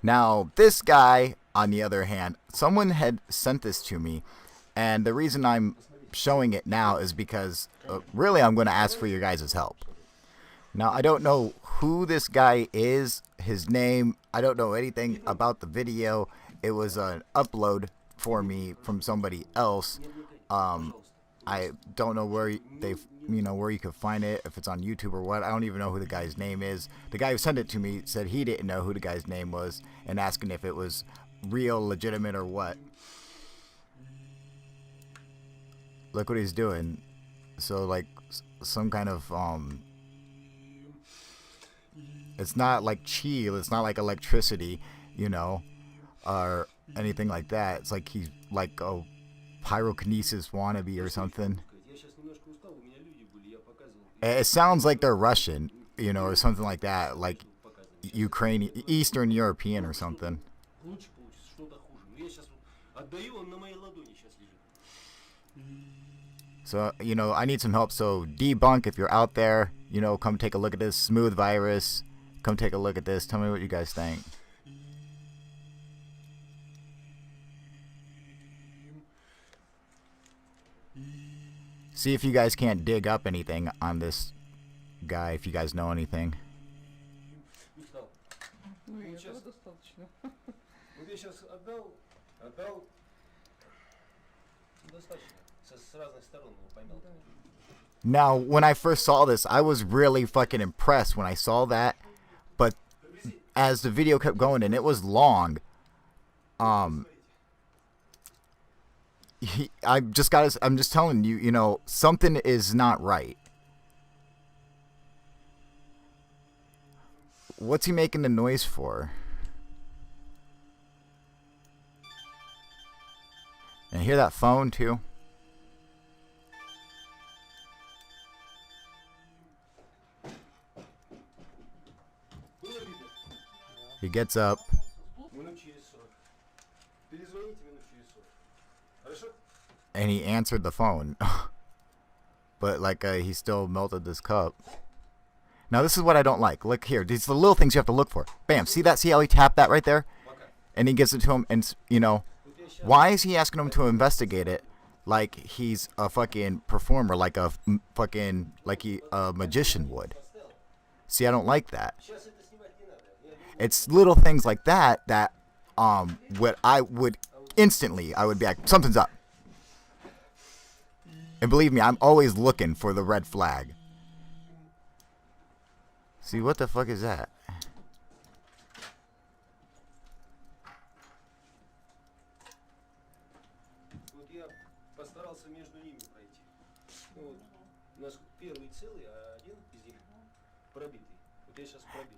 Now, this guy, on the other hand, someone had sent this to me, and the reason I'm showing it now is because really I'm going to ask for your guys' help. Now, I don't know who this guy is, his name, I don't know anything about the video. It was an upload for me from somebody else. I don't know where where you could find it, if it's on YouTube or what. I don't even know who the guy's name is. The guy who sent it to me said he didn't know who the guy's name was, and asking if it was real, legitimate, or what. Look what he's doing. So like some kind of it's not like chi, it's not like electricity, you know, or anything like that. It's like he's like a pyrokinesis wannabe or something. It sounds like they're Russian, you know, or something like that, like Ukrainian, Eastern European or something. So, you know, I need some help. So debunk, if you're out there, you know, come take a look at this. Smooth Virus, come take a look at this. Tell me what you guys think. See if you guys can't dig up anything on this guy, if you guys know anything. Now, when I first saw this, I was really fucking impressed when I saw that. But as the video kept going, and it was long, I'm just telling you, you know, something is not right. What's he making the noise for? And hear that phone too? He gets up. And he answered the phone. But like he still melted this cup. Now this is what I don't like. Look here. These are the little things you have to look for. Bam. See that? See how he tapped that right there? And he gives it to him. And, you know, why is he asking him to investigate it like he's a fucking performer, like a fucking, like a magician would? See, I don't like that. It's little things like that that what I would instantly, I would be like, something's up. And believe me, I'm always looking for the red flag. See, what the fuck is that?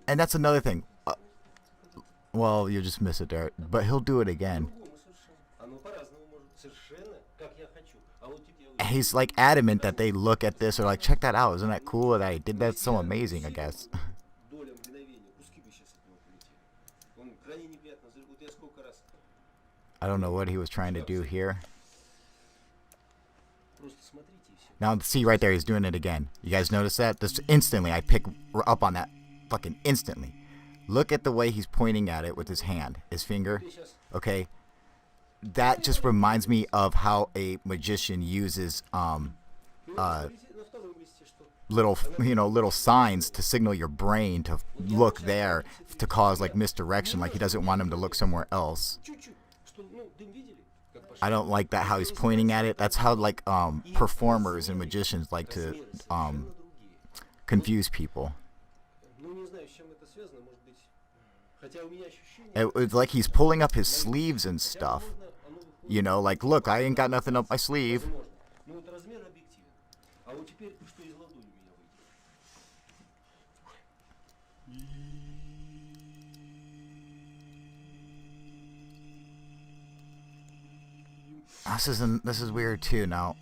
And that's another thing. Well, you just miss it there. But he'll do it again. He's like adamant that they look at this or like, check that out. Isn't that cool that I did that? So amazing, I guess. I don't know what he was trying to do here. Now, see right there, he's doing it again. You guys notice that? Just instantly, I pick up on that fucking instantly. Look at the way he's pointing at it with his hand, his finger. Okay? That just reminds me of how a magician uses little signs to signal your brain to look there, to cause like misdirection, like he doesn't want him to look somewhere else. I don't like that, how he's pointing at it. That's how like performers and magicians like to confuse people. It's like he's pulling up his sleeves and stuff. You know, like, look, I ain't got nothing up my sleeve. This is weird too now.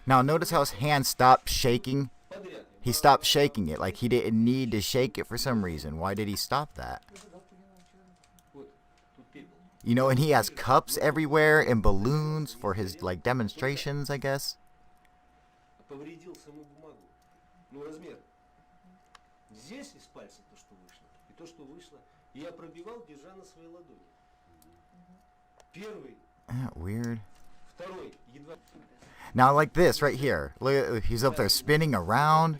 Now notice how his hand stopped shaking He stopped shaking it. Like, he didn't need to shake it for some reason. Why did he stop that? You know, and he has cups everywhere and balloons for his, like, demonstrations, I guess. Weird. Now, like this right here. Look, he's up there spinning around.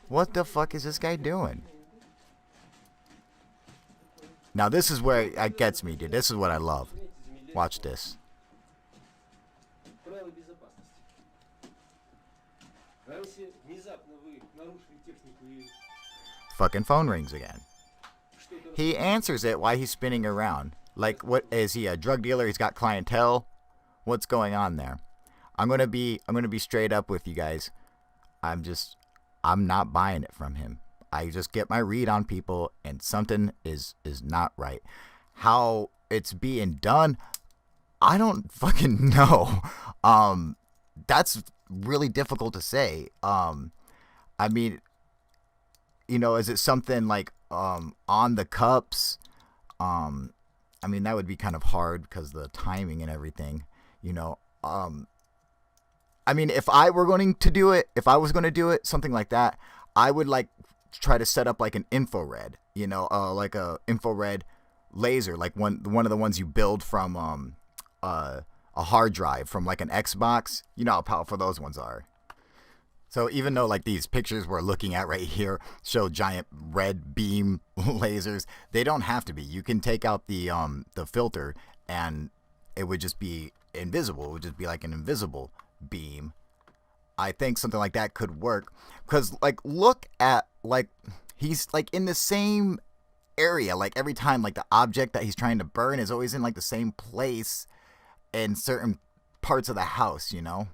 What the fuck is this guy doing? Now, this is where it gets me, dude. This is what I love. Watch this. Fucking phone rings again. He answers it while he's spinning around. Like, what is he, a drug dealer? He's got clientele. What's going on there? I'm gonna be straight up with you guys. I'm not buying it from him. I just get my read on people, and something is not right. How it's being done, I don't fucking know. That's really difficult to say. I mean, you know, is it something like on the cups? I mean, that would be kind of hard because the timing and everything, you know. I mean, if I were going to do it, something like that, I would like try to set up like an infrared, you know, like a infrared laser, like one of the ones you build from a hard drive from like an Xbox. You know how powerful those ones are. So even though like these pictures we're looking at right here show giant red beam lasers, they don't have to be. You can take out the filter and it would just be invisible. It would just be like an invisible beam. I think something like that could work because like look at like he's like in the same area. Like every time like the object that he's trying to burn is always in like the same place in certain parts of the house, you know.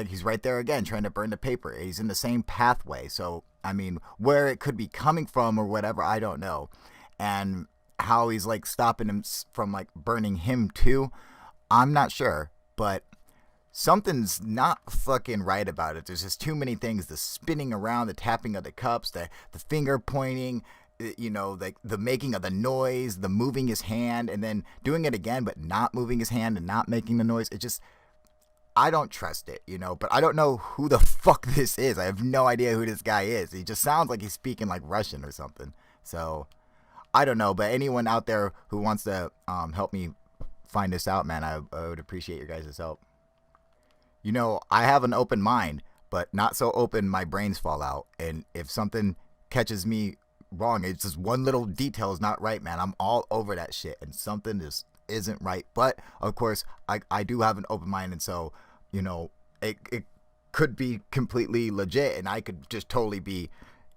He's right there again trying to burn the paper. He's in the same pathway. So, I mean, where it could be coming from or whatever, I don't know. And how he's like stopping him from like burning him too, I'm not sure. But something's not fucking right about it. There's just too many things. The spinning around, the tapping of the cups, the finger pointing, you know, the making of the noise, the moving his hand and then doing it again but not moving his hand and not making the noise. It just... I don't trust it, you know, but I don't know who the fuck this is. I have no idea who this guy is. He just sounds like he's speaking like Russian or something. So, I don't know, but anyone out there who wants to help me find this out, man, I would appreciate your guys' help. You know, I have an open mind, but not so open my brains fall out. And if something catches me wrong, it's just one little detail is not right, man. I'm all over that shit, and something just isn't right. But, of course, I do have an open mind, and so... You know, it could be completely legit and I could just totally be,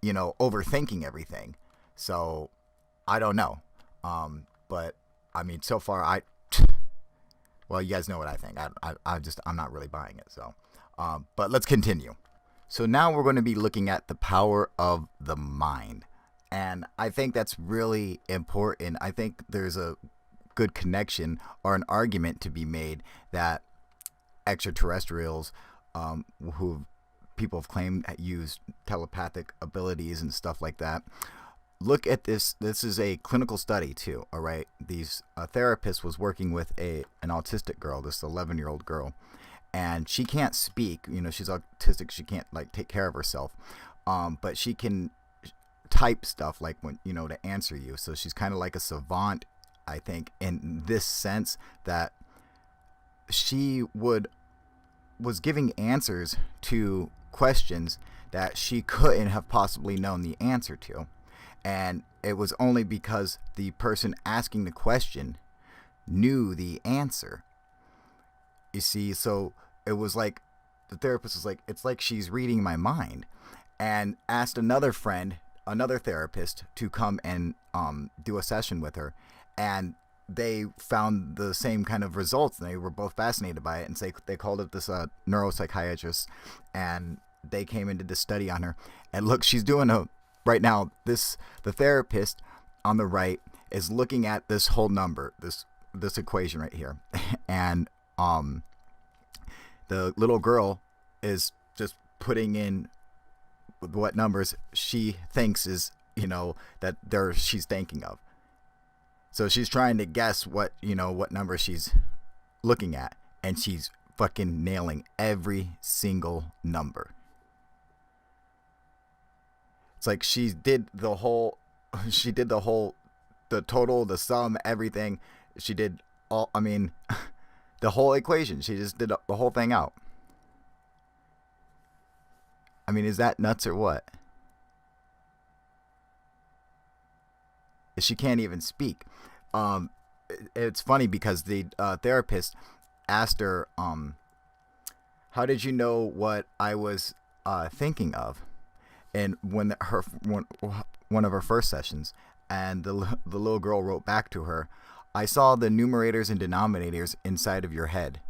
you know, overthinking everything. So, I don't know. But, I mean, so far, well, you guys know what I think. I'm not really buying it. So, but let's continue. So now we're going to be looking at the power of the mind. And I think that's really important. I think there's a good connection or an argument to be made that extraterrestrials who people have claimed use telepathic abilities and stuff like that. Look at this. This is a clinical study too. All right. A therapist was working with an autistic girl, this 11-year-old girl, and she can't speak. You know, she's autistic. She can't like take care of herself. But she can type stuff like when, you know, to answer you. So she's kind of like a savant, I think, in this sense that she was giving answers to questions that she couldn't have possibly known the answer to. And it was only because the person asking the question knew the answer. You see, so it was like, the therapist was like, it's like she's reading my mind. And asked another friend, another therapist, to come and do a session with her. And they found the same kind of results, and they were both fascinated by it, and they called it this neuropsychiatrist, and they came and did this study on her. And look, she's doing right now, the therapist on the right is looking at this whole number, this equation right here, and the little girl is just putting in what numbers she thinks is, that she's thinking of. So she's trying to guess what number she's looking at, and she's fucking nailing every single number. It's like she did the total, the sum, everything. She did the whole equation. She just did the whole thing out. I mean, is that nuts or what? She can't even speak. It's funny because the therapist asked her, how did you know what I was thinking of? And one of her first sessions, and the little girl wrote back to her, I saw the numerators and denominators inside of your head.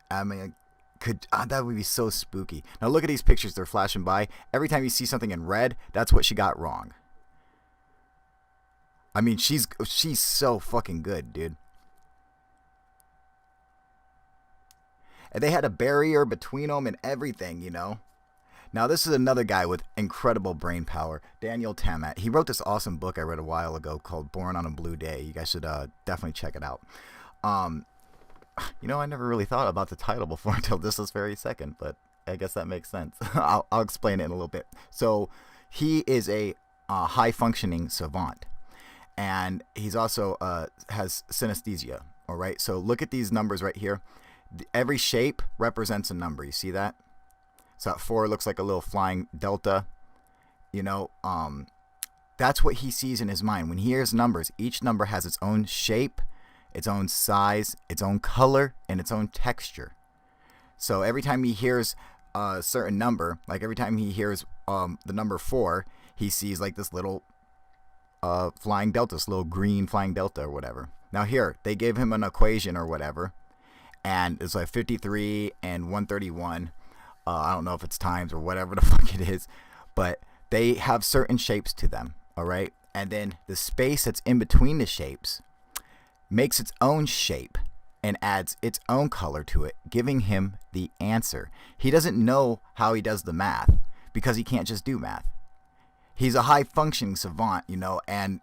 I mean, that would be so spooky. Now look at these pictures, they're flashing by. Every time you see something in red, that's what she got wrong. I mean, she's so fucking good, dude. And they had a barrier between them and everything, Now, this is another guy with incredible brain power, Daniel Tammet. He wrote this awesome book I read a while ago called Born on a Blue Day. You guys should definitely check it out. I never really thought about the title before until this very second, but I guess that makes sense. I'll explain it in a little bit. So he is a high-functioning savant, and he's also has synesthesia, all right? So look at these numbers right here. Every shape represents a number. You see that? So that 4 looks like a little flying delta. That's what he sees in his mind. When he hears numbers, each number has its own shape, its own size, its own color, and its own texture. So every time he hears a certain number, like every time he hears the number 4, he sees like this little flying delta, this little green flying delta or whatever. Now here, they gave him an equation or whatever, and it's like 53 and 131. I don't know if it's times or whatever the fuck it is, but they have certain shapes to them, all right? And then the space that's in between the shapes makes its own shape and adds its own color to it, giving him the answer. He doesn't know how he does the math because he can't just do math. He's a high-functioning savant, and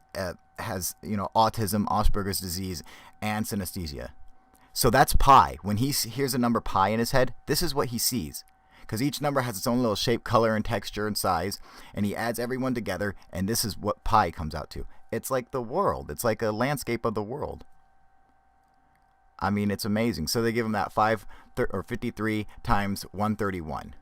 has, autism, Asperger's disease, and synesthesia. So that's pi. When he hears a number pi in his head, this is what he sees. Because each number has its own little shape, color, and texture and size, and he adds everyone together, and this is what pi comes out to. It's like the world. It's like a landscape of the world. I mean, it's amazing. So they give him that 53 times 131.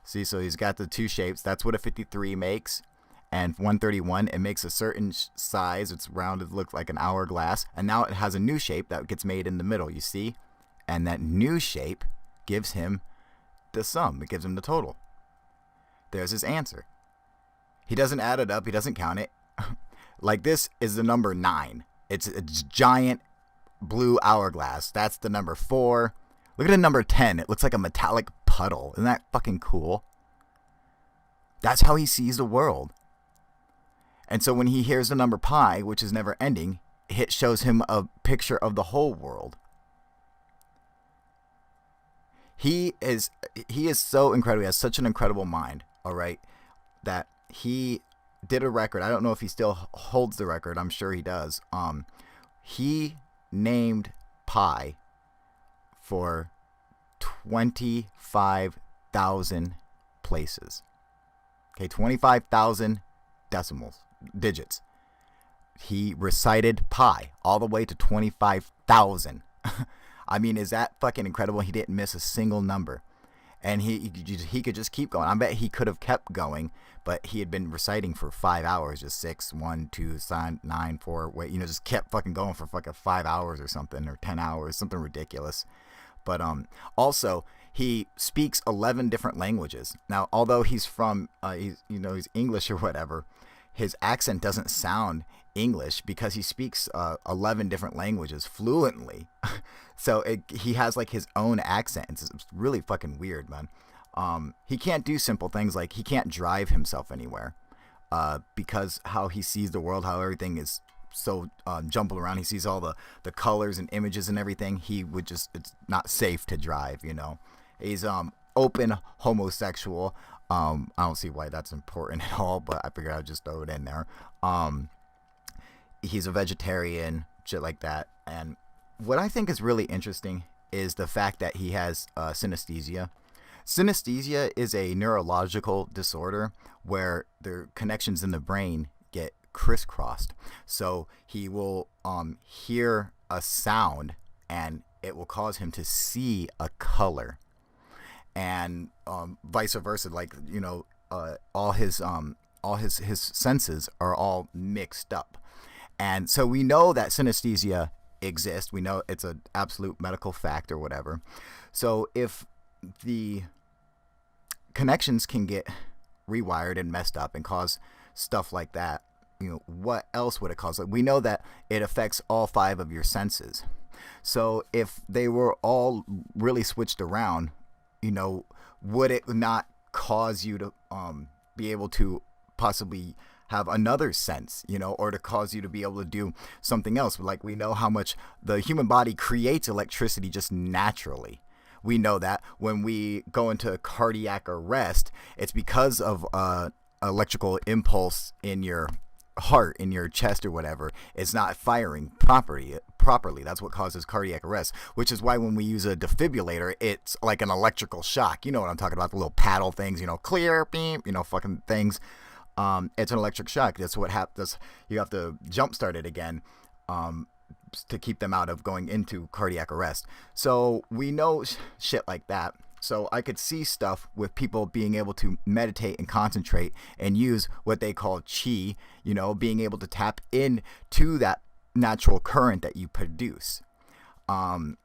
See, so he's got the two shapes. That's what a 53 makes. And 131, it makes a certain size. It's rounded, looks like an hourglass. And now it has a new shape that gets made in the middle, you see? And that new shape gives him the sum. It gives him the total. There's his answer. He doesn't add it up. He doesn't count it. Like this is the number 9. It's a giant blue hourglass. That's the number 4. Look at the number 10. It looks like a metallic puddle. Isn't that fucking cool? That's how he sees the world. And so when he hears the number pi, which is never ending, it shows him a picture of the whole world. He is so incredible. He has such an incredible mind, all right, that he did a record. I don't know if he still holds the record. I'm sure he does. He named pi for 25,000 places. Okay, 25,000 digits. He recited pi all the way to 25,000. I mean, is that fucking incredible? He didn't miss a single number. And he could just keep going. I bet he could have kept going, but he had been reciting for 5 hours, just 6, 1, 2, 9, 4, wait, just kept fucking going for fucking 5 hours or something, or 10 hours, something ridiculous. But also, he speaks 11 different languages. Now, although he's from, he's English or whatever, his accent doesn't sound English because he speaks 11 different languages fluently. So he has like his own accent. It's really fucking weird, man. He can't do simple things like he can't drive himself anywhere because how he sees the world, how everything is so jumbled around. He sees all the colors and images and everything. He would just, it's not safe to drive, you know. He's open homosexual. I don't see why that's important at all, but I figured I'd just throw it in there. He's a vegetarian, shit like that. And what I think is really interesting is the fact that he has synesthesia. Synesthesia is a neurological disorder where the connections in the brain get crisscrossed. So he will hear a sound and it will cause him to see a color, and vice versa. Like, you know, all his senses are all mixed up. And so we know that synesthesia exists. We know it's an absolute medical fact or whatever. So if the connections can get rewired and messed up and cause stuff like that, you know, what else would it cause? Like, we know that it affects all 5 of your senses. So if they were all really switched around, you know, would it not cause you to be able to possibly have another sense, you know, or to cause you to be able to do something else? Like, we know how much the human body creates electricity just naturally. We know that when we go into cardiac arrest, it's because of electrical impulse in your heart, in your chest or whatever. It's not firing properly. That's what causes cardiac arrest, which is why when we use a defibrillator, it's like an electrical shock. You know what I'm talking about, the little paddle things, you know, clear, beam, you know, fucking things. It's an electric shock. That's what happens. You have to jump start it again to keep them out of going into cardiac arrest. So we know shit like that. So I could see stuff with people being able to meditate and concentrate and use what they call chi, you know, being able to tap into that natural current that you produce. And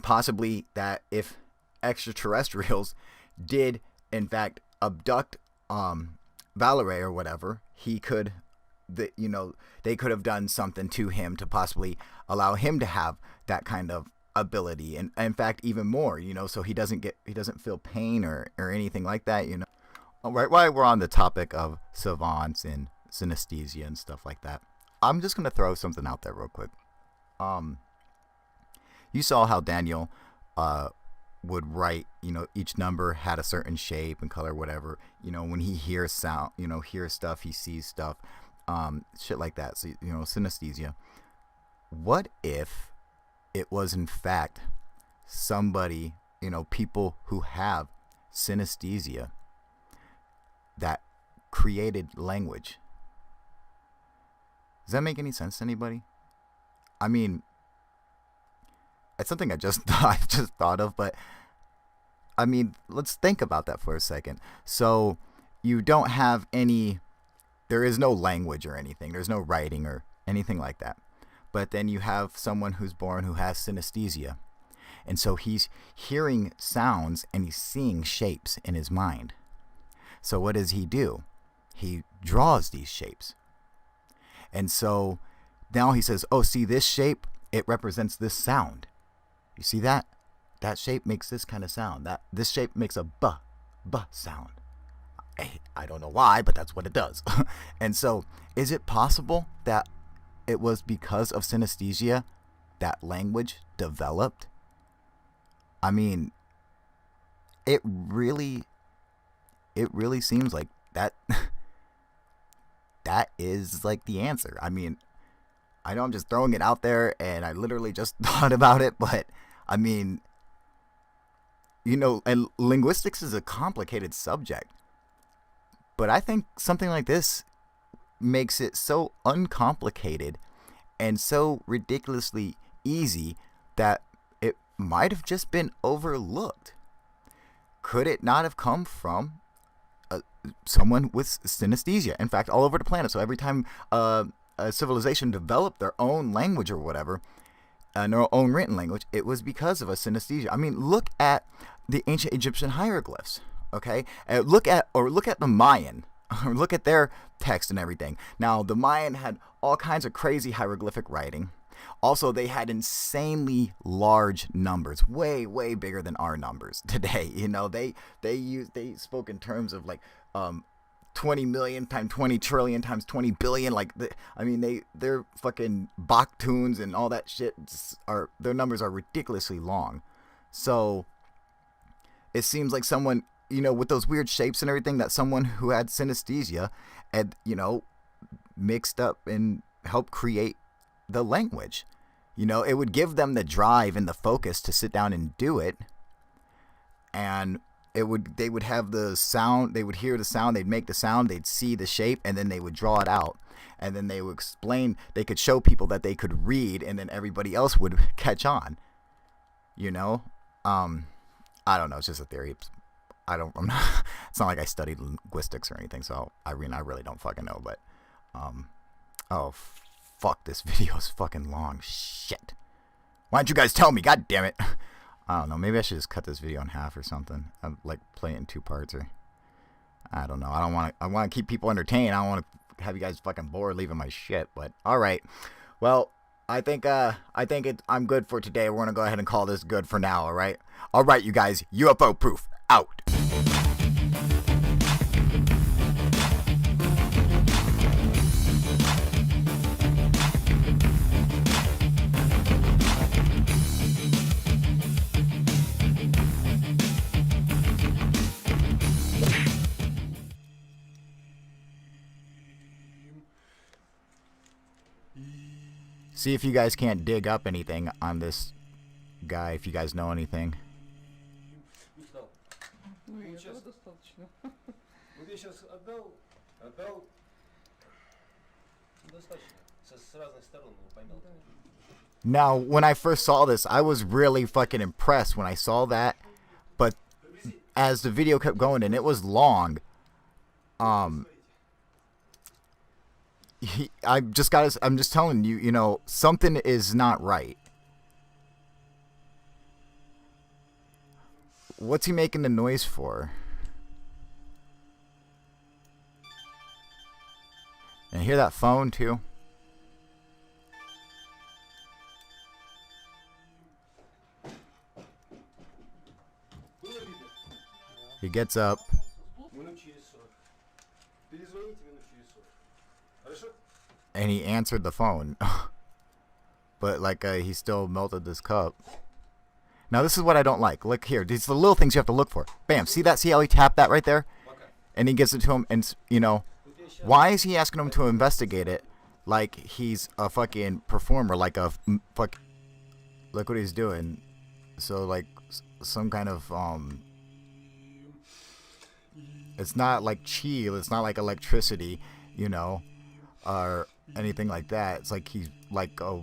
possibly that if extraterrestrials did in fact abduct Valerie or whatever, he could, you know, they could have done something to him to possibly allow him to have that kind of ability, and in fact even more, you know, so he doesn't feel pain or anything like that, you know. Right, while we're on the topic of savants and synesthesia and stuff like that, I'm just gonna throw something out there real quick. You saw how Daniel would write, you know, each number had a certain shape and color, whatever, you know, when he hears sound, you know, hears stuff, he sees stuff, shit like that. So, you know, synesthesia. What if it was in fact somebody, you know, people who have synesthesia that created language? Does that make any sense to anybody? I mean, it's something I just thought of, but I mean, let's think about that for a second. So you don't have there is no language or anything. There's no writing or anything like that. But then you have someone who's born who has synesthesia. And so he's hearing sounds and he's seeing shapes in his mind. So what does he do? He draws these shapes. And so now he says, oh, see this shape? It represents this sound. You see that? That shape makes this kind of sound. This shape makes a buh sound. I don't know why, but that's what it does. And so is it possible that it was because of synesthesia that language developed? I mean, it really seems like that that is like the answer. I mean, I know I'm just throwing it out there and I literally just thought about it, but I mean, you know, and linguistics is a complicated subject, but I think something like this makes it so uncomplicated and so ridiculously easy that it might have just been overlooked. Could it not have come from someone with synesthesia? In fact, all over the planet. So every time a civilization developed their own language or whatever, their own written language, it was because of a synesthesia. I mean, look at the ancient Egyptian hieroglyphs, okay? Look at the Mayan, or look at their text and everything. Now, the Mayan had all kinds of crazy hieroglyphic writing. Also, they had insanely large numbers, way, way bigger than our numbers today. You know, they spoke in terms of like 20 million times 20 trillion times 20 billion. Like, I mean, they're fucking Bach tunes and all that shit their numbers are ridiculously long. So it seems like someone, you know, with those weird shapes and everything, that someone who had synesthesia had, you know, mixed up and helped create the language. You know, it would give them the drive and the focus to sit down and do it. And they would have the sound, they would hear the sound, they'd make the sound, they'd see the shape, and then they would draw it out. And then they would explain, they could show people that they could read, and then everybody else would catch on. You know? I don't know, it's just a theory. I'm not, it's not like I studied linguistics or anything, so I mean, I really don't fucking know, but, oh, fuck, this video is fucking long. Shit. Why didn't you guys tell me? God damn it. I don't know. Maybe I should just cut this video in half or something. I'd like play it in 2 parts, or I don't know. I want to keep people entertained. I don't want to have you guys fucking bored leaving my shit. But all right. Well, I think I'm good for today. We're gonna go ahead and call this good for now. All right. All right, you guys. UFO proof out. See if you guys can't dig up anything on this guy, if you guys know anything. Now, when I first saw this, I was really fucking impressed when I saw that. But as the video kept going, and it was long, I'm just telling you, you know, something is not right. What's he making the noise for? And hear that phone too? He gets up. And he answered the phone. But like he still melted this cup. Now this is what I don't like. Look here. These are the little things you have to look for. Bam. See that? See how he tapped that right there? And he gives it to him. And, you know, why is he asking him to investigate it like he's a fucking performer? Like a fuck. Look what he's doing. So like some kind of it's not like chi. It's not like electricity, you know, or anything like that. It's like he's like a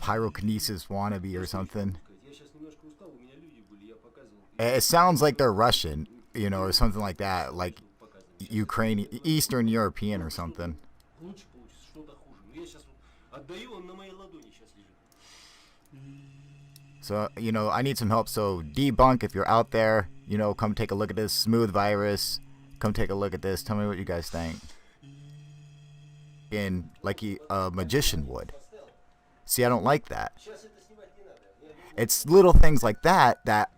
pyrokinesis wannabe or something. It sounds like they're Russian, you know, or something like that, like Ukrainian, Eastern European or something. So, you know, I need some help. So debunk, if you're out there, you know, come take a look at this smooth virus. Come take a look at this. Tell me what you guys think. In like a magician would. See, I don't like that. It's little things like that that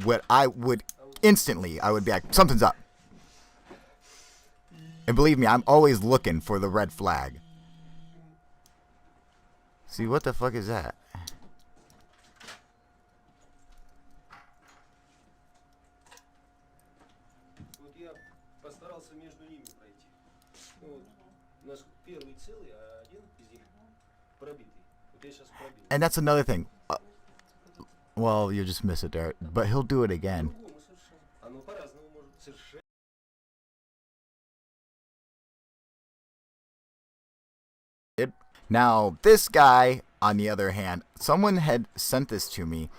what I would instantly, I would be like, something's up. And believe me, I'm always looking for the red flag. See, what the fuck is that? And that's another thing. Well, you just miss it there. But he'll do it again. Now, this guy, on the other hand, someone had sent this to me.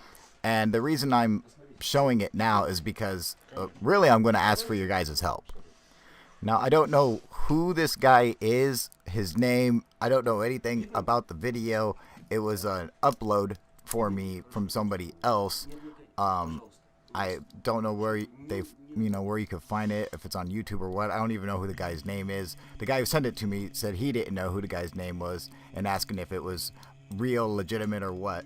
And the reason I'm showing it now is because, really, I'm going to ask for your guys' help. Now, I don't know who this guy is, his name. I don't know anything about the video. It was an upload for me from somebody else. I don't know where where you could find it, if it's on YouTube or what. I don't even know who the guy's name is. The guy who sent it to me said he didn't know who the guy's name was and asking if it was real, legitimate, or what.